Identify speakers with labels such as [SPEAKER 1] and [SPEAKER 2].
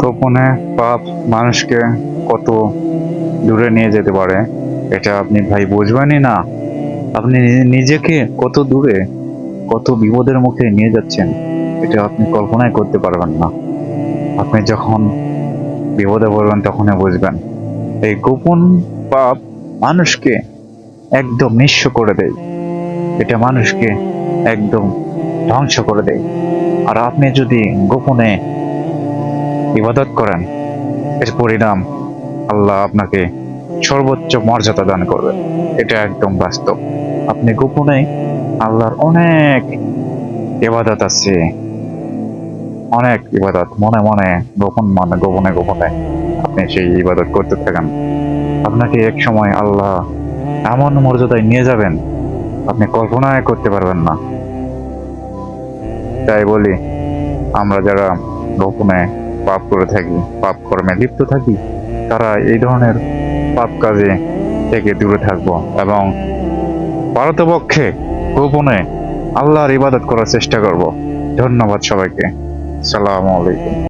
[SPEAKER 1] গোপনে পাপ মানুষকে কত দূরে নিয়ে যেতে পারে এটা আপনি ভাই বুঝবেনই না। আপনি নিজেকে কত দূরে, কত বিপদের মুখে নিয়ে যাচ্ছেন এটা আপনি কল্পনাই করতে পারবেন না। আপনি যখন বিপদে পড়বেন তখনই বুঝবেন। এই গোপন পাপ মানুষকে একদম নিঃস্ব করে দেয়, এটা মানুষকে একদম ধ্বংস করে দেয়। আর আপনি যদি গোপনে ইবাদত করেন, এর পরিণাম আল্লাহ আপনাকে সর্বোচ্চ মর্যাদা দান করবে। এটা একদম বাস্তব। আপনি গোপনে আল্লাহর অনেক ইবাদত আছে, অনেক ইবাদত মনে মনে গোপন মানে গোপনে গোপনে আপনি সেই ইবাদত করতে থাকেন। আপনাকে এক সময় আল্লাহ এমন মর্যাদায় নিয়ে যাবেন আপনি কল্পনাই করতে পারবেন না। তাই বলি, আমরা যারা গোপনে পাপ করে থাকি, পাপ কর্মে লিপ্ত থাকি, তারা এই ধরনের পাপ কাজে থেকে দূরে থাকবো এবং পারতপক্ষে গোপনে আল্লাহর ইবাদত করার চেষ্টা করব। ধন্যবাদ সবাইকে। আসসালামু আলাইকুম।